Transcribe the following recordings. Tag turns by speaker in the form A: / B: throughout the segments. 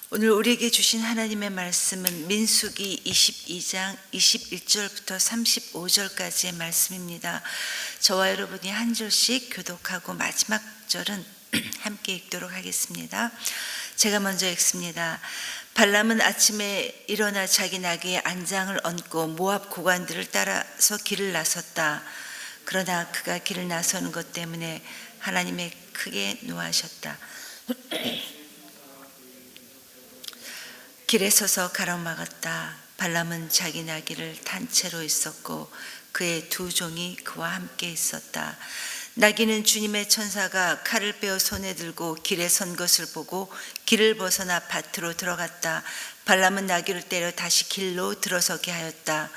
A: 오늘 우리에게 주신 하나님의 말씀은 민수기 22장 21절부터 35절까지의 말씀입니다. 저와 여러분이 한 절씩 교독하고 마지막 절은 함께 읽도록 하겠습니다. 제가 먼저 읽습니다. 발람은 아침에 일어나 자기 나귀의 안장을 얹고 모압 고관들을 따라서 길을 나섰다. 그러나 그가 길을 나서는 것 때문에 하나님이 크게 노하셨다. 길에 서서 가로막았다. 발람은 자기 나귀를 탄 채로 있었고 그의 두 종이 그와 함께 있었다. 나귀는 주님의 천사가 칼을 빼어 손에 들고 길에 선 것을 보고 길을 벗어나 밭으로 들어갔다. 발람은 나귀를 때려 다시 길로 들어서게 하였다.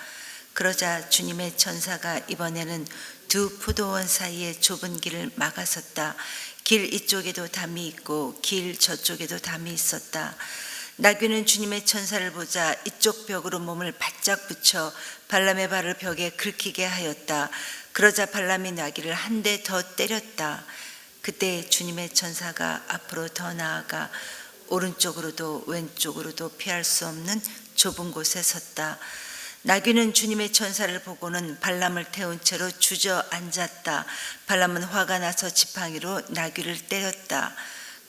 A: 그러자 주님의 천사가 이번에는 두 포도원 사이에 좁은 길을 막아섰다. 길 이쪽에도 담이 있고 길 저쪽에도 담이 있었다. 나귀는 주님의 천사를 보자 이쪽 벽으로 몸을 바짝 붙여 발람의 발을 벽에 긁히게 하였다. 그러자 발람이 나귀를 한 대 더 때렸다. 그때 주님의 천사가 앞으로 더 나아가 오른쪽으로도 왼쪽으로도 피할 수 없는 좁은 곳에 섰다. 나귀는 주님의 천사를 보고는 발람을 태운 채로 주저앉았다. 발람은 화가 나서 지팡이로 나귀를 때렸다.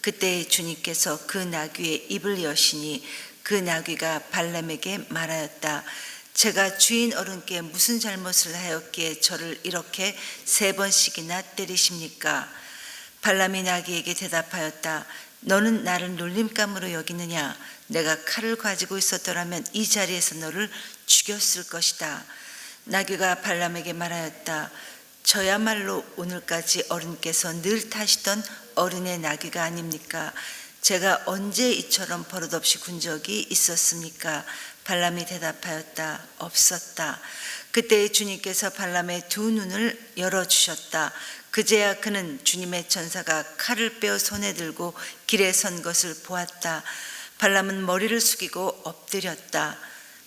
A: 그때 주님께서 그 나귀의 입을 여시니 그 나귀가 발람에게 말하였다. 제가 주인 어른께 무슨 잘못을 하였기에 저를 이렇게 3번씩이나 때리십니까? 발람이 나귀에게 대답하였다. 너는 나를 놀림감으로 여기느냐? 내가 칼을 가지고 있었더라면 이 자리에서 너를 죽였을 것이다. 나귀가 발람에게 말하였다. 저야말로 오늘까지 어른께서 늘 타시던 어른의 나귀가 아닙니까? 제가 언제 이처럼 버릇없이 군 적이 있었습니까? 발람이 대답하였다. 없었다. 그때 주님께서 발람의 두 눈을 열어주셨다. 그제야 그는 주님의 천사가 칼을 빼어 손에 들고 길에 선 것을 보았다. 발람은 머리를 숙이고 엎드렸다.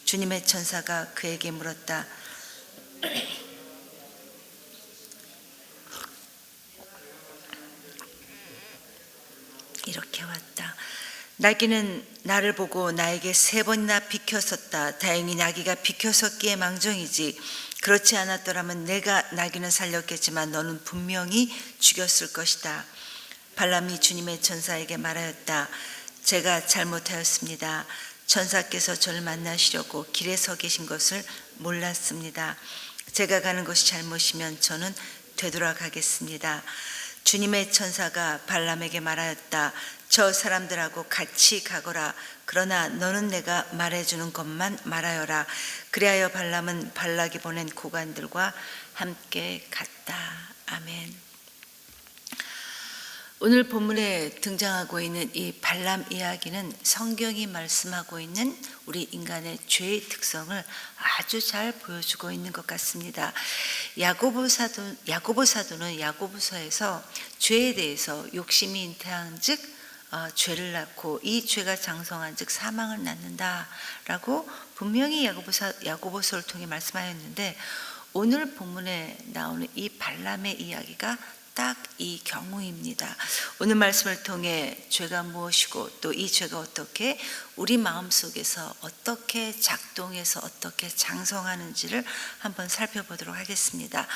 A: 주님의 천사가 그에게 물었다. 이렇게 왔다. 나귀는 나를 보고 나에게 3번이나 비켜섰다. 다행히 나귀가 비켜섰기에 망정이지. 그렇지 않았더라면 내가 나귀는 살렸겠지만 너는 분명히 죽였을 것이다. 발람이 주님의 천사에게 말하였다. 제가 잘못하였습니다. 천사께서 저를 만나시려고 길에 서 계신 것을 몰랐습니다. 제가 가는 것이 잘못이면 저는 되돌아가겠습니다. 주님의 천사가 발람에게 말하였다. 저 사람들하고 같이 가거라. 그러나 너는 내가 말해주는 것만 말하여라. 그리하여 발람은 발락이 보낸 고관들과 함께 갔다. 아멘. 오늘 본문에 등장하고 있는 이 발람 이야기는 성경이 말씀하고 있는 우리 인간의 죄의 특성을 아주 잘 보여주고 있는 것 같습니다. 야고보 사도는 야고보서에서 죄에 대해서 욕심이 잉태한즉 죄를 낳고 이 죄가 장성한즉 사망을 낳는다라고 분명히 야고보서를 통해 말씀하였는데 오늘 본문에 나오는 이 발람의 이야기가 딱 이 경우입니다. 오늘 말씀을 통해 죄가 무엇이고 또 이 죄가 어떻게 우리 마음속에서 어떻게 작동해서 어떻게 장성하는지를 한번 살펴보도록 하겠습니다.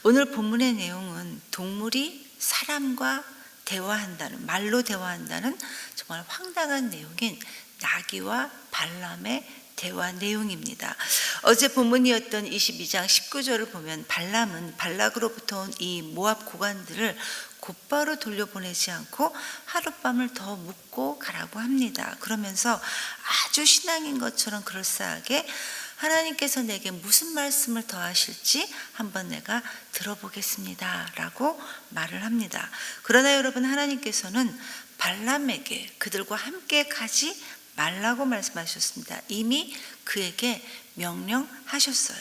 A: 오늘 본문의 내용은 동물이 사람과 대화한다는, 말로 대화한다는 정말 황당한 내용인 나귀와 발람의 대화 내용입니다. 어제 본문이었던 22장 19절을 보면 발람은 발락으로부터 온 이 모압 고관들을 곧바로 돌려보내지 않고 하룻밤을 더 묵고 가라고 합니다. 그러면서 아주 신앙인 것처럼 그럴싸하게 하나님께서 내게 무슨 말씀을 더 하실지 한번 내가 들어보겠습니다 라고 말을 합니다. 그러나 여러분, 하나님께서는 발람에게 그들과 함께 가지 말라고 말씀하셨습니다. 이미 그에게 명령하셨어요.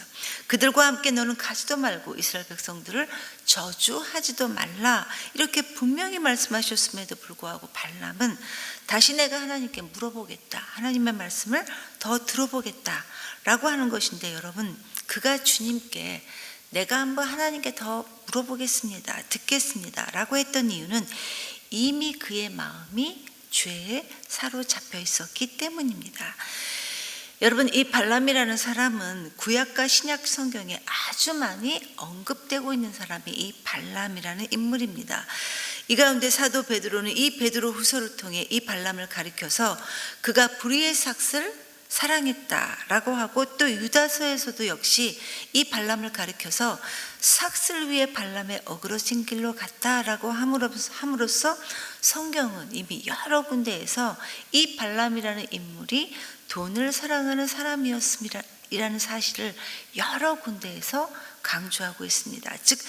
A: 그들과 함께 너는 가지도 말고 이스라엘 백성들을 저주하지도 말라, 이렇게 분명히 말씀하셨음에도 불구하고 발람은 다시 내가 하나님께 물어보겠다, 하나님의 말씀을 더 들어보겠다 라고 하는 것인데, 여러분, 그가 주님께 내가 한번 하나님께 더 물어보겠습니다, 듣겠습니다 라고 했던 이유는 이미 그의 마음이 죄에 사로잡혀 있었기 때문입니다. 여러분, 이 발람이라는 사람은 구약과 신약 성경에 아주 많이 언급되고 있는 사람이 이 발람이라는 인물입니다. 이 가운데 사도 베드로는 이 베드로 후서를 통해 이 발람을 가리켜서 그가 불의의 삭을 사랑했다라고 하고, 또 유다서에서도 역시 이 발람을 가리켜서 삭을 위해 발람의 어그러진 길로 갔다라고 함으로써 성경은 이미 여러 군데에서 이 발람이라는 인물이 돈을 사랑하는 사람이었음이라는 사실을 여러 군데에서 강조하고 있습니다. 즉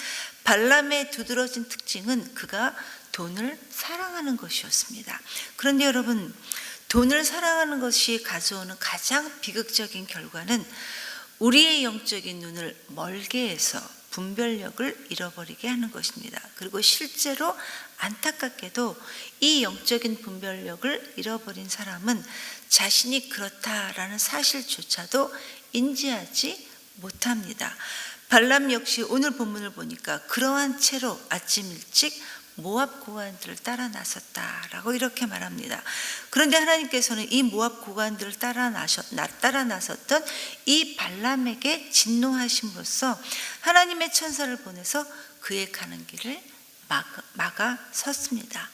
A: 발람의 두드러진 특징은 그가 돈을 사랑하는 것이었습니다. 그런데 여러분, 돈을 사랑하는 것이 가져오는 가장 비극적인 결과는 우리의 영적인 눈을 멀게 해서 분별력을 잃어버리게 하는 것입니다. 그리고 실제로 안타깝게도 이 영적인 분별력을 잃어버린 사람은 자신이 그렇다라는 사실조차도 인지하지 못합니다. 발람 역시 오늘 본문을 보니까 그러한 채로 아침 일찍 모압 고관들을 따라 나섰다라고 이렇게 말합니다. 그런데 하나님께서는 이 모압 고관들을 따라 나섰던 이 발람에게 진노하심으로써 하나님의 천사를 보내서 그의 가는 길을 막으셨습니다.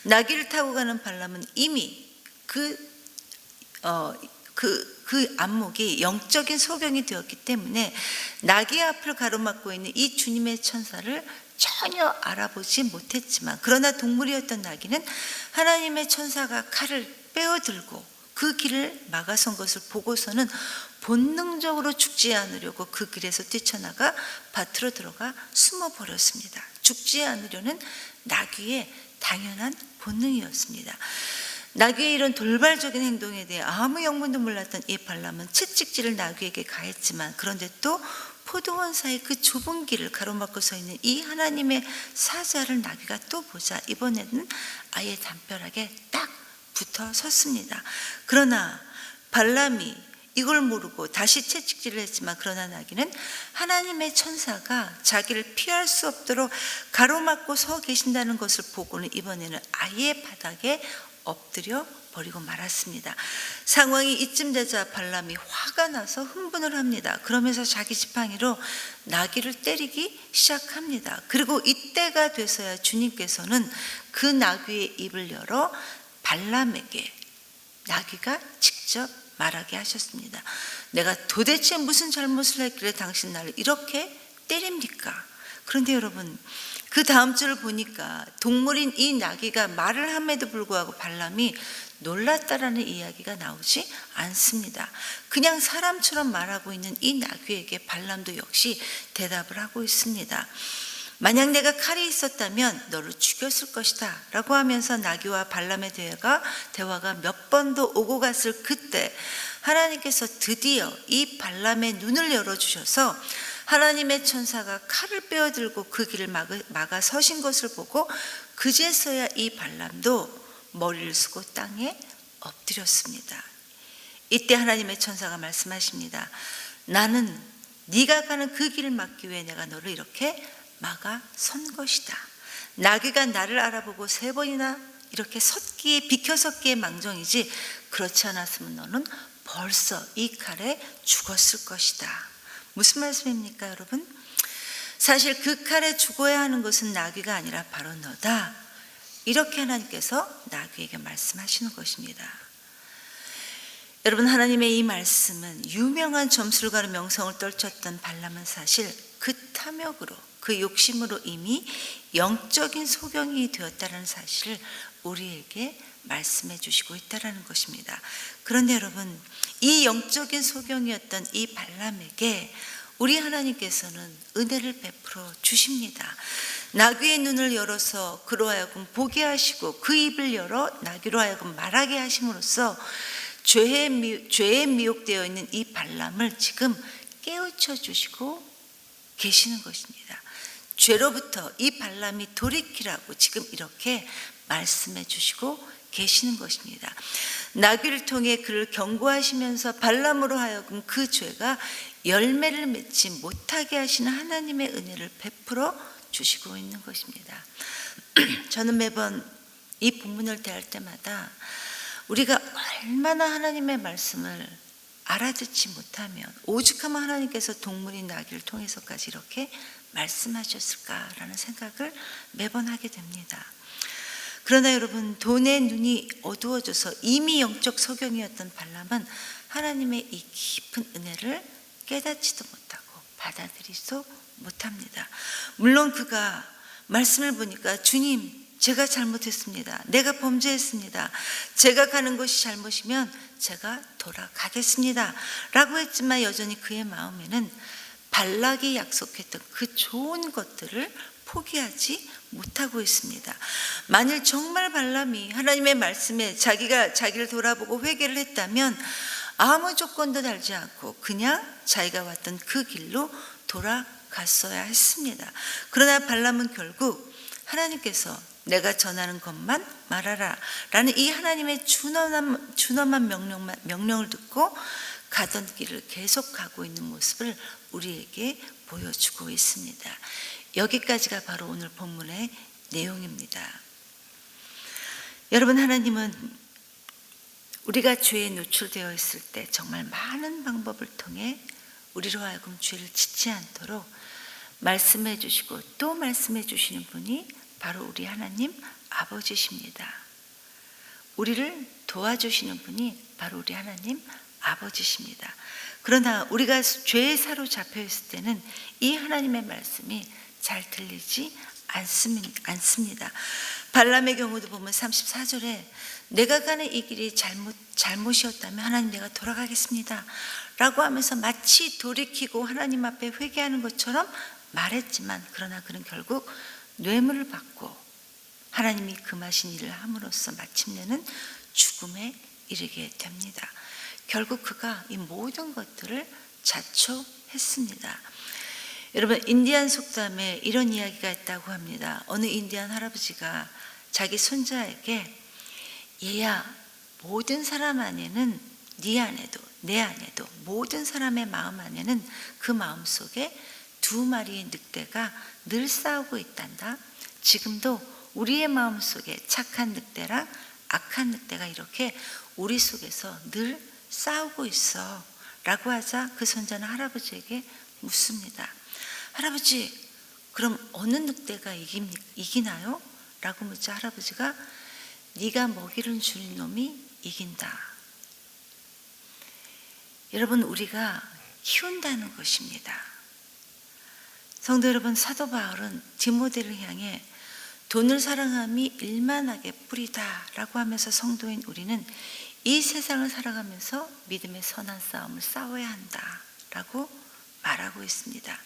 A: 나귀를 타고 가는 발람은 이미 그 안목이 영적인 소경이 되었기 때문에 나귀의 앞을 가로막고 있는 이 주님의 천사를 전혀 알아보지 못했지만, 그러나 동물이었던 나귀는 하나님의 천사가 칼을 빼어들고 그 길을 막아선 것을 보고서는 본능적으로 죽지 않으려고 그 길에서 뛰쳐나가 밭으로 들어가 숨어버렸습니다. 죽지 않으려는 나귀의 당연한 본능이었습니다. 나귀의 이런 돌발적인 행동에 대해 아무 영문도 몰랐던 이 발람은 채찍질을 나귀에게 가했지만, 그런데 또 포도원 사이 그 좁은 길을 가로막고 서 있는 이 하나님의 사자를 나귀가 또 보자 이번에는 아예 담벼락에 딱 붙어 섰습니다. 그러나 발람이 이걸 모르고 다시 채찍질을 했지만, 그러나 나귀는 하나님의 천사가 자기를 피할 수 없도록 가로막고 서 계신다는 것을 보고는 이번에는 아예 바닥에 엎드려 버리고 말았습니다. 상황이 이쯤 되자 발람이 화가 나서 흥분을 합니다. 그러면서 자기 지팡이로 나귀를 때리기 시작합니다. 그리고 이때가 돼서야 주님께서는 그 나귀의 입을 열어 발람에게 나귀가 직접 말하게 하셨습니다. 내가 도대체 무슨 잘못을 했길래 당신 나를 이렇게 때립니까? 그런데 여러분, 그 다음 줄을 보니까 동물인 이 나귀가 말을 함에도 불구하고 발람이 놀랐다라는 이야기가 나오지 않습니다. 그냥 사람처럼 말하고 있는 이 나귀에게 발람도 역시 대답을 하고 있습니다. 만약 내가 칼이 있었다면 너를 죽였을 것이다 라고 하면서 나귀와 발람의 대화가 몇 번도 오고 갔을 그때 하나님께서 드디어 이 발람의 눈을 열어주셔서 하나님의 천사가 칼을 빼어들고 그 길을 막아 서신 것을 보고 그제서야 이 발람도 머리를 숙고 땅에 엎드렸습니다. 이때 하나님의 천사가 말씀하십니다. 나는 네가 가는 그 길을 막기 위해 내가 너를 이렇게 막아 선 것이다. 나귀가 나를 알아보고 3번이나 이렇게 섰기에 비켜섰기에 망정이지, 그렇지 않았으면 너는 벌써 이 칼에 죽었을 것이다. 무슨 말씀입니까, 여러분? 사실 그 칼에 죽어야 하는 것은 나귀가 아니라 바로 너다. 이렇게 하나님께서 나귀에게 말씀하시는 것입니다. 여러분, 하나님의 이 말씀은 유명한 점술가로 명성을 떨쳤던 발람은 사실 그 탐욕으로, 그 욕심으로 이미 영적인 소경이 되었다는 사실을 우리에게 말씀해 주시고 있다는 것입니다. 그런데 여러분, 이 영적인 소경이었던 이 발람에게 우리 하나님께서는 은혜를 베풀어 주십니다. 나귀의 눈을 열어서 그로 하여금 보게 하시고 그 입을 열어 나귀로 하여금 말하게 하심으로써 죄에 미혹되어 있는 이 발람을 지금 깨우쳐 주시고 계시는 것입니다. 죄로부터 이 발람이 돌이키라고 지금 이렇게 말씀해 주시고 계시는 것입니다. 나귀를 통해 그를 경고하시면서 발람으로 하여금 그 죄가 열매를 맺지 못하게 하시는 하나님의 은혜를 베풀어 주시고 있는 것입니다. 저는 매번 이 본문을 대할 때마다 우리가 얼마나 하나님의 말씀을 알아듣지 못하면 오죽하면 하나님께서 동물인 나귀를 통해서까지 이렇게 말씀하셨을까라는 생각을 매번 하게 됩니다. 그러나 여러분, 돈의 눈이 어두워져서 이미 영적 소경이었던 발람은 하나님의 이 깊은 은혜를 깨닫지도 못하고 받아들이지도 못합니다. 물론 그가 말씀을 보니까 주님, 제가 잘못했습니다. 내가 범죄했습니다. 제가 가는 것이 잘못이면 제가 돌아가겠습니다. 라고 했지만 여전히 그의 마음에는 발락이 약속했던 그 좋은 것들을 포기하지 못하고 있습니다. 만일 정말 발람이 하나님의 말씀에 자기를 돌아보고 회개를 했다면 아무 조건도 달지 않고 그냥 자기가 왔던 그 길로 돌아갔어야 했습니다. 그러나 발람은 결국 하나님께서 내가 전하는 것만 말하라 라는 이 하나님의 준엄한 명령을 듣고 가던 길을 계속 가고 있는 모습을 우리에게 보여주고 있습니다. 여기까지가 바로 오늘 본문의 내용입니다. 여러분, 하나님은 우리가 죄에 노출되어 있을 때 정말 많은 방법을 통해 우리로 하여금 죄를 짓지 않도록 말씀해 주시고 또 말씀해 주시는 분이 바로 우리 하나님 아버지십니다. 우리를 도와주시는 분이 바로 우리 하나님 아버지십니다. 그러나 우리가 죄에 사로잡혀 있을 때는 이 하나님의 말씀이 잘 들리지 않습니다. 발람의 경우도 보면 34절에 내가 가는 이 길이 잘못이었다면 하나님 내가 돌아가겠습니다 라고 하면서 마치 돌이키고 하나님 앞에 회개하는 것처럼 말했지만, 그러나 그는 결국 뇌물을 받고 하나님이 금하신 일을 함으로써 마침내는 죽음에 이르게 됩니다. 결국 그가 이 모든 것들을 자초했습니다. 여러분, 인디안 속담에 이런 이야기가 있다고 합니다. 어느 인디안 할아버지가 자기 손자에게 얘야, 모든 사람 안에는 네 안에도 내 안에도 모든 사람의 마음 안에는 그 마음 속에 두 마리의 늑대가 늘 싸우고 있단다. 지금도 우리의 마음 속에 착한 늑대랑 악한 늑대가 이렇게 우리 속에서 늘 싸우고 있어 라고 하자 그 손자는 할아버지에게 묻습니다. 할아버지, 그럼 어느 늑대가 이기나요? 라고 묻자 할아버지가 네가 먹이를 주는 놈이 이긴다. 여러분, 우리가 키운다는 것입니다. 성도 여러분, 사도 바울은 디모데를 향해 돈을 사랑함이 일만하게 뿌리다 라고 하면서 성도인 우리는 이 세상을 살아가면서 믿음의 선한 싸움을 싸워야 한다 라고 말하고 있습니다.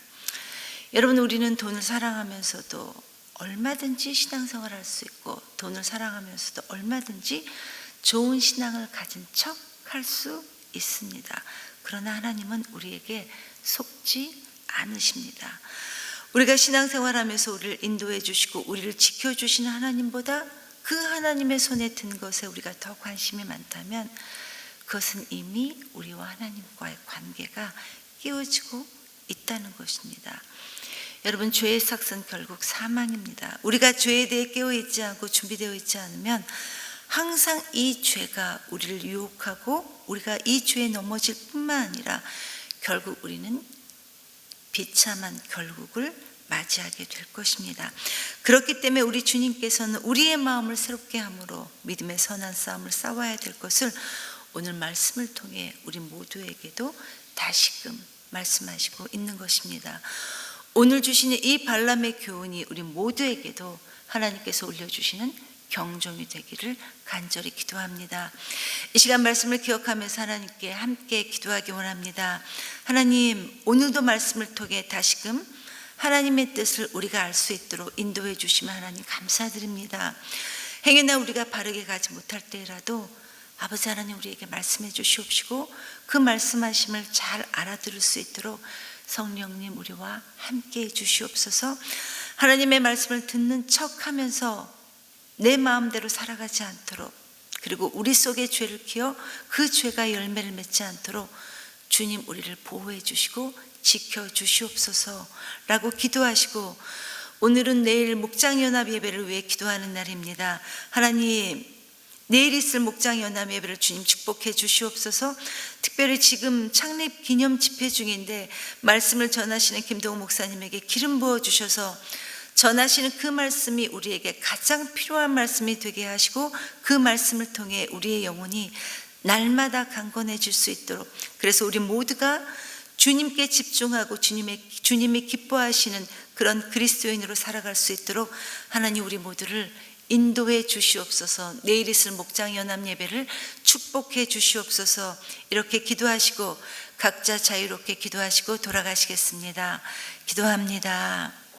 A: 여러분, 우리는 돈을 사랑하면서도 얼마든지 신앙생활을 할 수 있고 돈을 사랑하면서도 얼마든지 좋은 신앙을 가진 척 할 수 있습니다. 그러나 하나님은 우리에게 속지 않으십니다. 우리가 신앙생활하면서 우리를 인도해 주시고 우리를 지켜주시는 하나님보다 그 하나님의 손에 든 것에 우리가 더 관심이 많다면 그것은 이미 우리와 하나님과의 관계가 깨어지고 있다는 것입니다. 여러분, 죄의 삭은 결국 사망입니다. 우리가 죄에 대해 깨어있지 않고 준비되어 있지 않으면 항상 이 죄가 우리를 유혹하고 우리가 이 죄에 넘어질 뿐만 아니라 결국 우리는 비참한 결국을 맞이하게 될 것입니다. 그렇기 때문에 우리 주님께서는 우리의 마음을 새롭게 함으로 믿음의 선한 싸움을 싸워야 될 것을 오늘 말씀을 통해 우리 모두에게도 다시금 말씀하시고 있는 것입니다. 오늘 주시는 이 발람의 교훈이 우리 모두에게도 하나님께서 올려주시는 경종이 되기를 간절히 기도합니다. 이 시간 말씀을 기억하면서 하나님께 함께 기도하기 원합니다. 하나님, 오늘도 말씀을 통해 다시금 하나님의 뜻을 우리가 알 수 있도록 인도해 주시면 하나님 감사드립니다. 행여나 우리가 바르게 가지 못할 때라도 아버지 하나님 우리에게 말씀해 주시옵시고 그 말씀하심을 잘 알아들을 수 있도록 성령님 우리와 함께 해 주시옵소서. 하나님의 말씀을 듣는 척하면서 내 마음대로 살아가지 않도록, 그리고 우리 속에 죄를 키워 그 죄가 열매를 맺지 않도록 주님 우리를 보호해 주시고 지켜 주시옵소서 라고 기도하시고, 오늘은 내일 목장연합 예배를 위해 기도하는 날입니다. 하나님, 내일 있을 목장연합 예배를 주님 축복해 주시옵소서. 특별히 지금 창립 기념 집회 중인데 말씀을 전하시는 김동우 목사님에게 기름 부어 주셔서 전하시는 그 말씀이 우리에게 가장 필요한 말씀이 되게 하시고 그 말씀을 통해 우리의 영혼이 날마다 강건해질 수 있도록, 그래서 우리 모두가 주님께 집중하고 주님이 기뻐하시는 그런 그리스도인으로 살아갈 수 있도록 하나님 우리 모두를 인도해 주시옵소서. 내일 있을 목장연합 예배를 축복해 주시옵소서. 이렇게 기도하시고 각자 자유롭게 기도하시고 돌아가시겠습니다. 기도합니다.